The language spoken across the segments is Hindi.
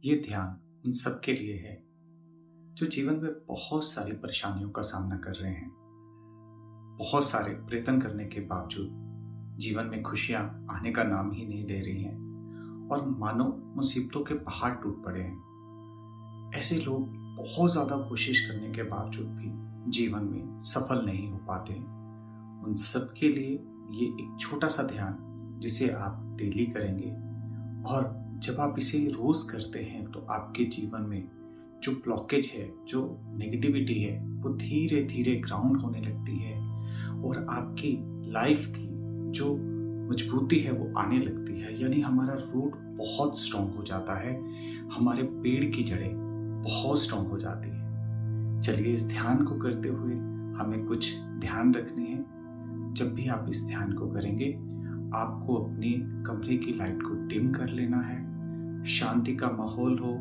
ये ध्यान उन सबके लिए है जो जीवन में बहुत सारी परेशानियों का सामना कर रहे हैं। बहुत सारे प्रयत्न करने के बावजूद जीवन में खुशियां आने का नाम ही नहीं ले रही हैं और मानो मुसीबतों के पहाड़ टूट पड़े हैं। ऐसे लोग बहुत ज़्यादा कोशिश करने के बावजूद भी जीवन में सफल नहीं हो पाते हैं। उन सब के लिए ये एक छोटा सा ध्यान जिसे आप डेली करेंगे और जब आप इसे रोज करते हैं तो आपके जीवन में जो ब्लॉकेज है, जो नेगेटिविटी है, वो धीरे धीरे ग्राउंड होने लगती है और आपकी लाइफ की जो मजबूती है वो आने लगती है। यानी हमारा रूट बहुत स्ट्रांग हो जाता है, हमारे पेड़ की जड़ें बहुत स्ट्रांग हो जाती है। चलिए इस ध्यान को करते हुए हमें कुछ ध्यान रखने हैं। जब भी आप इस ध्यान को करेंगे आपको अपने कमरे की लाइट को डिम कर लेना है, शांति का माहौल हो,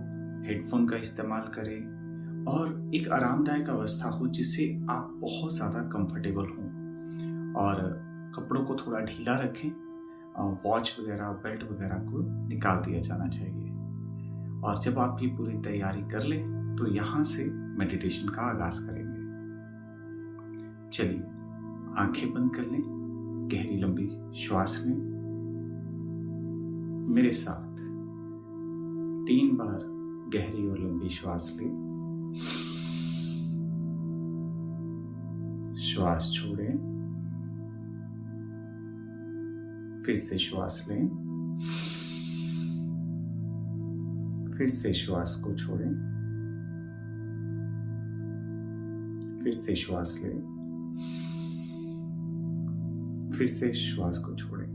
हेडफोन का इस्तेमाल करें और एक आरामदायक अवस्था हो जिससे आप बहुत ज़्यादा कंफर्टेबल हों। और कपड़ों को थोड़ा ढीला रखें, वॉच वगैरह बेल्ट वगैरह को निकाल दिया जाना चाहिए। और जब आप ये पूरी तैयारी कर लें तो यहाँ से मेडिटेशन का आगाज करेंगे। चलिए आंखें बंद कर लें, गहरी लंबी श्वास लें, मेरे साथ 3 बार गहरी और लंबी श्वास लें, श्वास छोड़ें, फिर से श्वास लें, फिर से श्वास को छोड़ें, फिर से श्वास लें, फिर से श्वास को छोड़ें।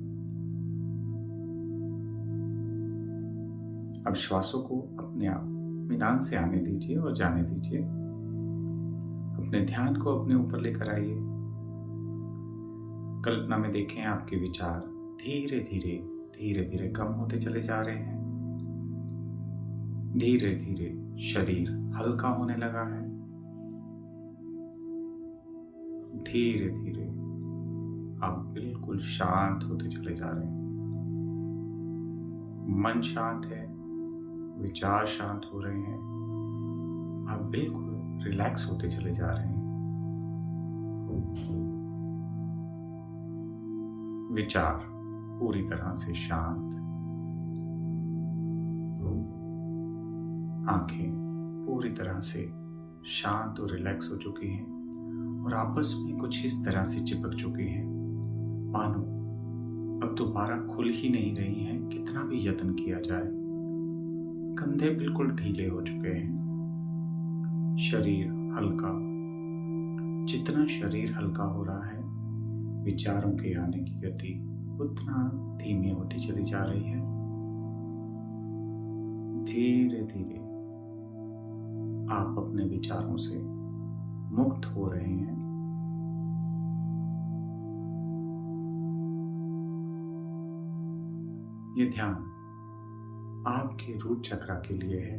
अब श्वासों को अपने आप इत्मीनान से आने दीजिए और जाने दीजिए। अपने ध्यान को अपने ऊपर लेकर आइए। कल्पना में देखें आपके विचार धीरे धीरे कम होते चले जा रहे हैं। धीरे धीरे शरीर हल्का होने लगा है। धीरे धीरे आप बिल्कुल शांत होते चले जा रहे हैं। मन शांत है, विचार शांत हो रहे हैं, आप बिल्कुल रिलैक्स होते चले जा रहे हैं। विचार पूरी तरह से शांत, आंखें पूरी तरह से शांत और रिलैक्स हो चुकी हैं और आपस में कुछ इस तरह से चिपक चुकी हैं मानो अब दोबारा खुल ही नहीं रही हैं, कितना भी यत्न किया जाए। कंधे बिल्कुल ढीले हो चुके हैं, शरीर हल्का। जितना शरीर हल्का हो रहा है विचारों के आने की गति उतना धीमी होती चली जा रही है। धीरे धीरे आप अपने विचारों से मुक्त हो रहे हैं। ये ध्यान आपके रूट चक्र के लिए है।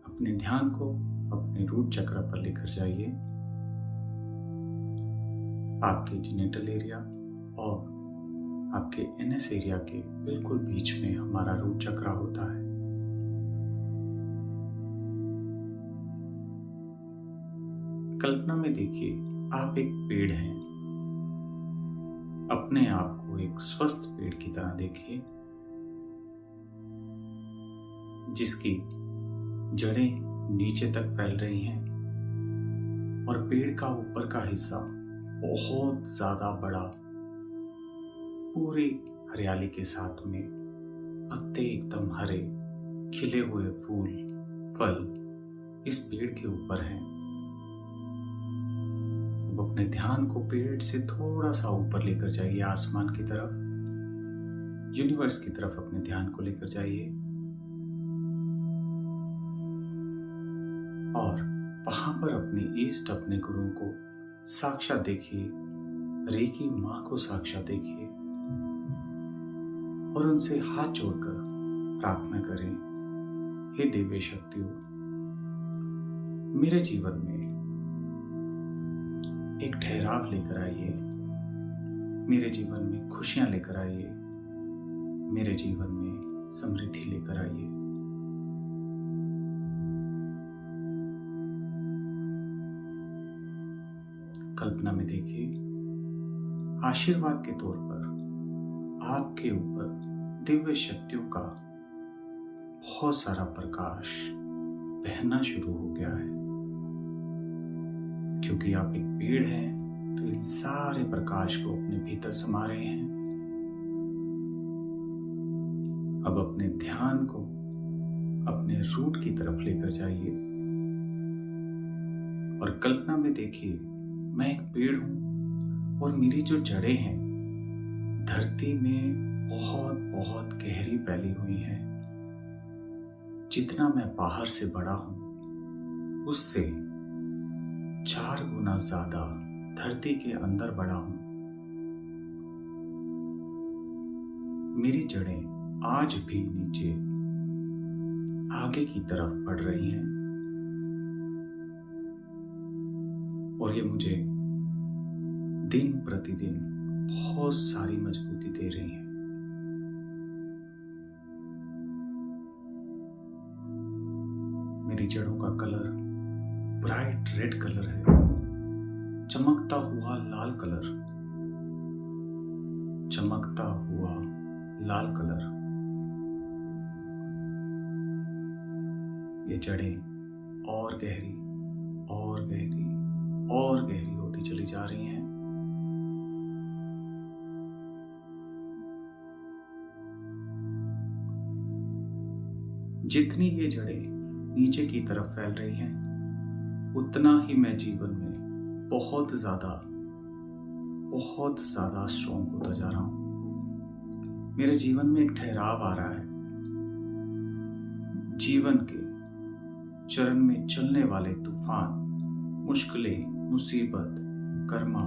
अपने ध्यान को अपने रूट चक्र पर लेकर जाइए। आपके जेनिटल एरिया और आपके एनएस एरिया के बिल्कुल बीच में हमारा रूट चक्र होता है। कल्पना में देखिए आप एक पेड़ हैं। अपने आप को एक स्वस्थ पेड़ की तरह देखिए जिसकी जड़ें नीचे तक फैल रही हैं और पेड़ का ऊपर का हिस्सा बहुत ज्यादा बड़ा, पूरी हरियाली के साथ में पत्ते एकदम हरे, खिले हुए फूल फल इस पेड़ के ऊपर हैं। अब अपने ध्यान को पेड़ से थोड़ा सा ऊपर लेकर जाइए, आसमान की तरफ, यूनिवर्स की तरफ अपने ध्यान को लेकर जाइए और वहां पर अपने इष्ट, अपने गुरु को साक्षात देखिए, रेकी मां को साक्षात देखिए और उनसे हाथ जोड़कर प्रार्थना करें, हे दिव्य शक्तियों, मेरे जीवन में एक ठहराव लेकर आइए, मेरे जीवन में खुशियां लेकर आइए, मेरे जीवन में समृद्धि लेकर आइए। कल्पना में देखिए, आशीर्वाद के तौर पर आपके ऊपर दिव्य शक्तियों का बहुत सारा प्रकाश बहना शुरू हो गया है। क्योंकि आप एक पेड़ हैं, तो इन सारे प्रकाश को अपने भीतर समा रहे हैं। अब अपने ध्यान को अपने रूट की तरफ लेकर जाइए और कल्पना में देखिए, मैं एक पेड़ हूं और मेरी जो जड़ें हैं धरती में बहुत बहुत गहरी फैली हुई हैं। जितना मैं बाहर से बड़ा हूं उससे 4 गुना ज्यादा धरती के अंदर बड़ा हूं। मेरी जड़ें आज भी नीचे आगे की तरफ बढ़ रही हैं और ये मुझे दिन प्रतिदिन बहुत सारी मजबूती दे रही हैं। मेरी जड़ों का कलर ब्राइट रेड कलर है, चमकता हुआ लाल कलर, चमकता हुआ लाल कलर। ये जड़ें और गहरी और गहरी और गहरी होती चली जा रही हैं। जितनी ये जड़ें नीचे की तरफ फैल रही हैं, उतना ही मैं जीवन में बहुत ज्यादा स्ट्रॉन्ग होता जा रहा हूं। मेरे जीवन में एक ठहराव आ रहा है। जीवन के चरण में चलने वाले तूफान, मुश्किलें, मुसीबत, कर्मा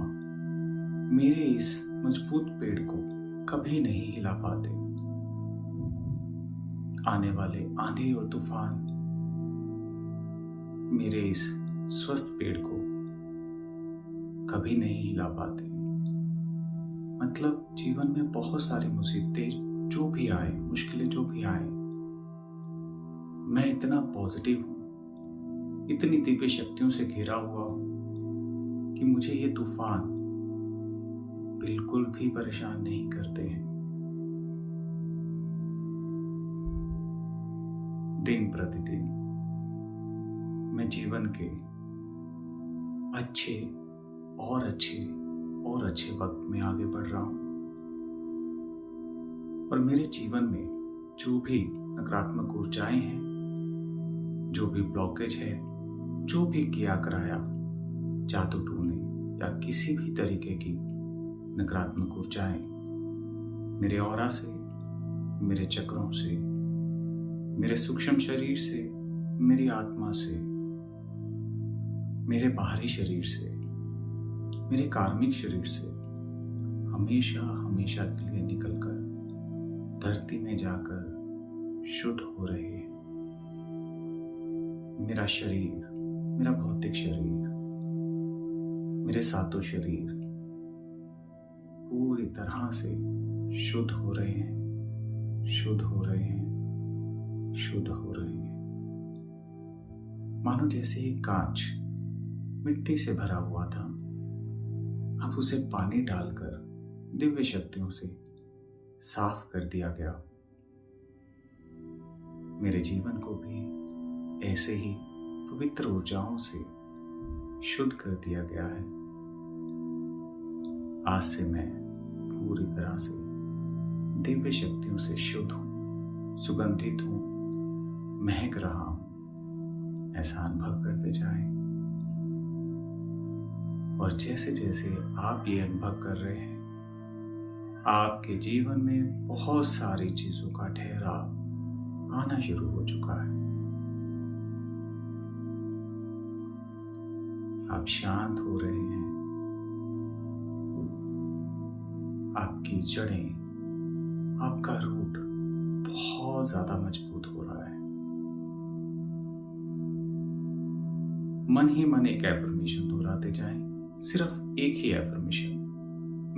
मेरे इस मजबूत पेड़ को कभी नहीं हिला पाते। आने वाले आंधी और तूफान मेरे इस स्वस्थ पेड़ को कभी नहीं हिला पाते। मतलब जीवन में बहुत सारी मुसीबतें जो भी आए, मुश्किलें जो भी आए, मैं इतना पॉजिटिव हूं, इतनी दिव्य शक्तियों से घिरा हुआ हूं कि मुझे ये तूफान बिल्कुल भी परेशान नहीं करते हैं। दिन प्रतिदिन मैं जीवन के अच्छे और अच्छे वक्त में आगे बढ़ रहा हूं और मेरे जीवन में जो भी नकारात्मक ऊर्जाएं हैं, जो भी ब्लॉकेज है, जो भी किया कराया जादू टूने या किसी भी तरीके की नकारात्मक ऊर्जाएं मेरे ऑरा से, मेरे चक्रों से, मेरे सूक्ष्म शरीर से, मेरी आत्मा से, मेरे बाहरी शरीर से, मेरे कार्मिक शरीर से हमेशा के लिए निकलकर धरती में जाकर शुद्ध हो रहे हैं। मेरा शरीर, मेरा भौतिक शरीर, मेरे सातों शरीर पूरी तरह से शुद्ध हो रहे हैं, शुद्ध हो रहे हैं, शुद्ध हो रहे हैं। मानो जैसे एक कांच मिट्टी से भरा हुआ था, अब उसे पानी डालकर दिव्य शक्तियों से साफ कर दिया गया। मेरे जीवन को भी ऐसे ही पवित्र ऊर्जाओं से शुद्ध कर दिया गया है। आज से मैं पूरी तरह से दिव्य शक्तियों से शुद्ध हूं, सुगंधित हूं, महक रहा हूं। ऐसा अनुभव करते जाएं और जैसे जैसे आप ये अनुभव कर रहे हैं, आपके जीवन में बहुत सारी चीजों का ठहराव आना शुरू हो चुका है। आप शांत हो रहे हैं, आपकी जड़ें, आपका रूट बहुत ज्यादा मजबूत हो रहा है। मन ही मन एक एफर्मेशन दोहराते जाएं, सिर्फ एक ही एफर्मेशन,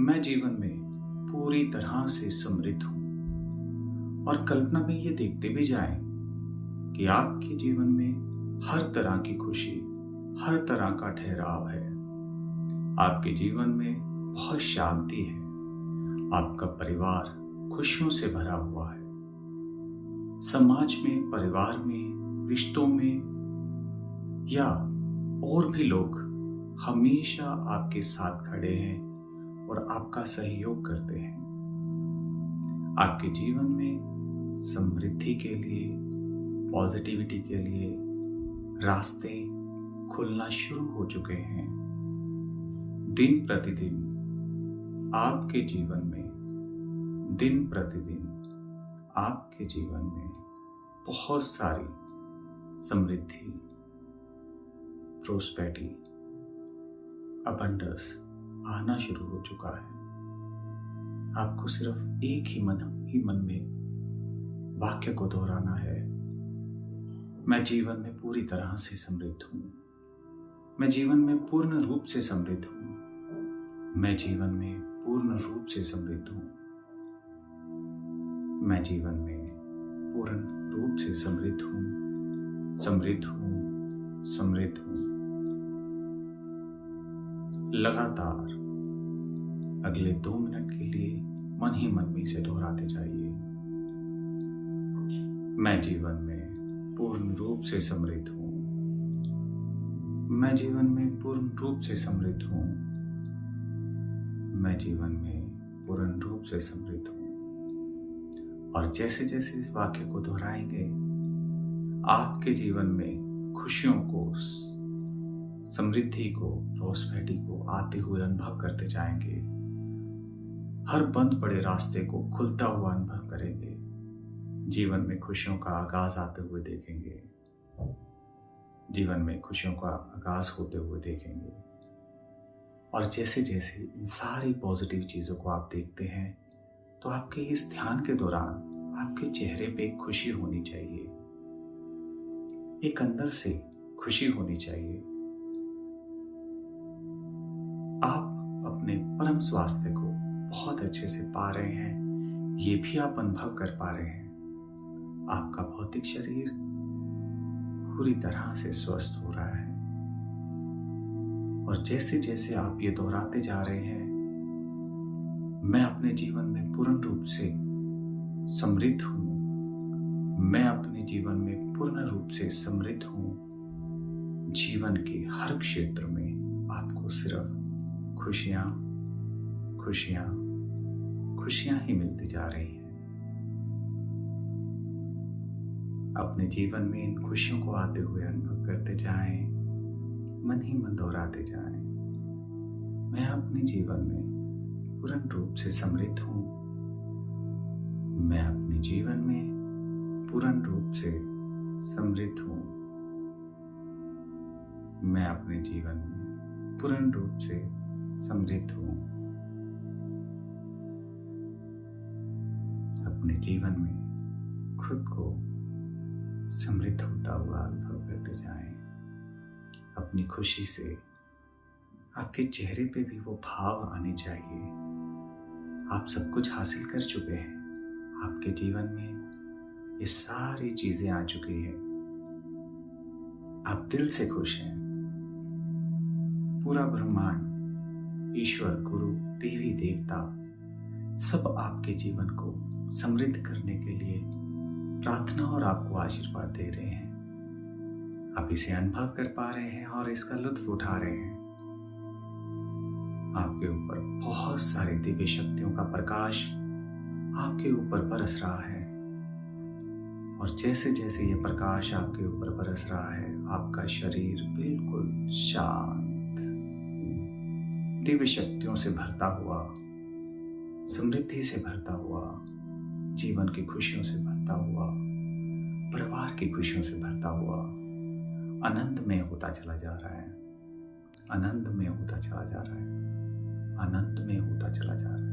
मैं जीवन में पूरी तरह से समृद्ध हूं। और कल्पना में ये देखते भी जाएं कि आपके जीवन में हर तरह की खुशी, हर तरह का ठहराव है। आपके जीवन में बहुत शांति है। आपका परिवार खुशियों से भरा हुआ है। समाज में, परिवार में, रिश्तों में या और भी लोग हमेशा आपके साथ खड़े हैं और आपका सहयोग करते हैं। आपके जीवन में समृद्धि के लिए, पॉजिटिविटी के लिए रास्ते खुलना शुरू हो चुके हैं। दिन प्रतिदिन आपके जीवन में, दिन प्रतिदिन आपके जीवन में बहुत सारी समृद्धि, प्रोस्पेरिटी, अबंडेंस आना शुरू हो चुका है। आपको सिर्फ एक ही मन में वाक्य को दोहराना है, मैं जीवन में पूरी तरह से समृद्ध हूं। मैं जीवन में पूर्ण रूप से समृद्ध हूं। मैं जीवन में पूर्ण रूप से समृद्ध हूं। मैं जीवन में पूर्ण रूप से समृद्ध हूं, समृद्ध हूं, समृद्ध हूं। लगातार अगले 2 मिनट के लिए मन ही मन में इसे दोहराते जाइए। मैं जीवन में पूर्ण रूप से समृद्ध हूं। मैं जीवन में पूर्ण रूप से समृद्ध हूं। मैं जीवन में पूर्ण रूप से समृद्ध हूं। और जैसे जैसे इस वाक्य को दोहराएंगे, आपके जीवन में खुशियों को, समृद्धि को, प्रोस्पेरिटी को आते हुए अनुभव करते जाएंगे। हर बंद पड़े रास्ते को खुलता हुआ अनुभव करेंगे। जीवन में खुशियों का आगाज आते हुए देखेंगे। जीवन में खुशियों का आगाज होते हुए देखेंगे। और जैसे जैसे इन सारी पॉजिटिव चीजों को आप देखते हैं, तो आपके इस ध्यान के दौरान आपके चेहरे पे एक खुशी होनी चाहिए। एक अंदर से खुशी होनी चाहिए। आप अपने परम स्वास्थ्य को बहुत अच्छे से पा रहे हैं, ये भी आप अनुभव कर पा रहे हैं। आपका भौतिक शरीर पूरी तरह से स्वस्थ हो रहा है। और जैसे जैसे आप ये दोहराते जा रहे हैं, मैं अपने जीवन में पूर्ण रूप से समृद्ध हूं। मैं अपने जीवन में पूर्ण रूप से समृद्ध हूं। जीवन के हर क्षेत्र में आपको सिर्फ खुशियां, खुशियां, खुशियां ही मिलती जा रही हैं। अपने जीवन में इन खुशियों को आते हुए अनुभव करते जाएं, मन ही मन दोहराते जाएं। मैं अपने जीवन में पूर्ण रूप से समृद्ध हूं। मैं अपने जीवन में पूर्ण रूप से समृद्ध हूं। मैं अपने जीवन में पूर्ण रूप से समृद्ध हूं। अपने जीवन में खुद को समृद्ध होता हुआ अनुभव करते जाएं। अपनी खुशी से आपके चेहरे पे भी वो भाव आने चाहिए। आप सब कुछ हासिल कर चुके हैं। आपके जीवन में ये सारी चीजें आ चुकी हैं। आप दिल से खुश हैं। पूरा ब्रह्मांड, ईश्वर, गुरु, देवी, देवता सब आपके जीवन को समृद्ध करने के लिए प्रार्थना और आपको आशीर्वाद दे रहे हैं। आप इसे अनुभव कर पा रहे हैं और इसका लुत्फ उठा रहे हैं। आपके ऊपर बहुत सारी दिव्य शक्तियों का प्रकाश आपके ऊपर बरस रहा है। और जैसे जैसे ये प्रकाश आपके ऊपर बरस रहा है, आपका शरीर बिल्कुल शांत, दिव्य शक्तियों से भरता हुआ, समृद्धि से भरता हुआ, जीवन की खुशियों से भरता हुआ, परिवार की खुशियों से भरता हुआ आनंद में होता चला जा रहा है। आनंद में होता चला जा रहा है। आनंद में होता चला जा रहा है।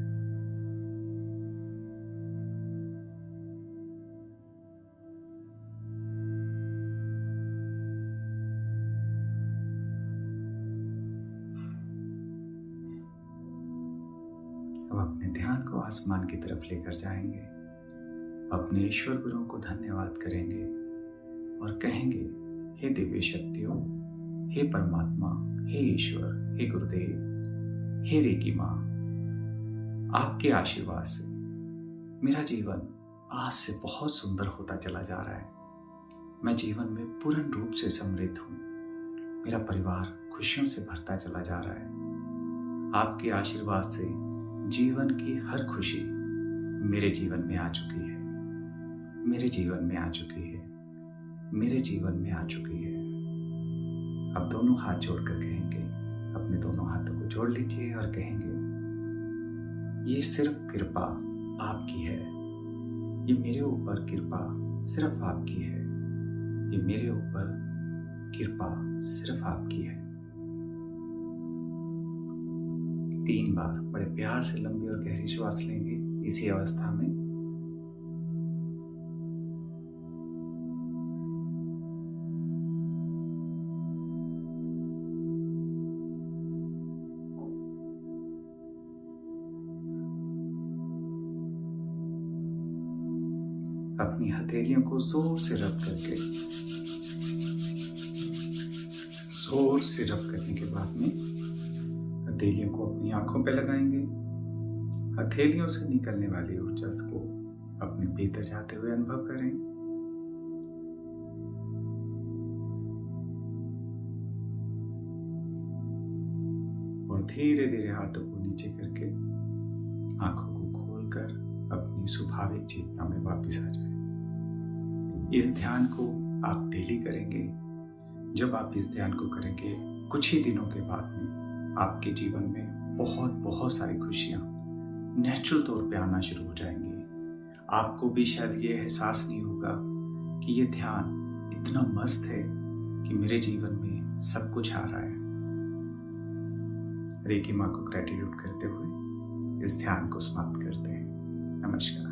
अपने ध्यान को आसमान की तरफ लेकर जाएंगे। अपने ईश्वर गुरुओं को धन्यवाद करेंगे और कहेंगे, हे दिव्य शक्तियों, हे परमात्मा, हे ईश्वर, हे गुरुदेव, हे रेकी माँ, आपके आशीर्वाद से मेरा जीवन आज से बहुत सुंदर होता चला जा रहा है। मैं जीवन में पूर्ण रूप से समृद्ध हूँ। मेरा परिवार खुशियों से भरता चला जा रहा है। आपके आशीर्वाद से जीवन की हर खुशी मेरे जीवन में आ चुकी है, मेरे जीवन में आ चुकी है, मेरे जीवन में आ चुकी है। अब दोनों हाथ जोड़कर कहेंगे, अपने दोनों हाथों को जोड़ लीजिए और कहेंगे, ये सिर्फ कृपा आपकी है। ये मेरे ऊपर कृपा सिर्फ आपकी है। ये मेरे ऊपर कृपा सिर्फ आपकी है। 3 बार बड़े प्यार से लंबी और गहरी श्वास लेंगे इसी अवस्था में। अपनी हथेलियों को जोर से रब करने के बाद में हथेलियों को अपनी आंखों पे लगाएंगे। हथेलियों से निकलने वाली ऊर्जा को अपने भीतर जाते हुए अनुभव करें। और धीरे धीरे हाथों को नीचे करके आंखों को खोलकर अपनी स्वाभाविक चेतना में वापस आ जाए। इस ध्यान को आप डेली करेंगे। जब आप इस ध्यान को करेंगे, कुछ ही दिनों के बाद में आपके जीवन में बहुत सारी खुशियां नेचुरल तौर पे आना शुरू हो जाएंगी। आपको भी शायद ये एहसास नहीं होगा कि ये ध्यान इतना मस्त है कि मेरे जीवन में सब कुछ आ रहा है। रेकी माँ को ग्रेटिट्यूड करते हुए इस ध्यान को समाप्त करते हैं। नमस्कार।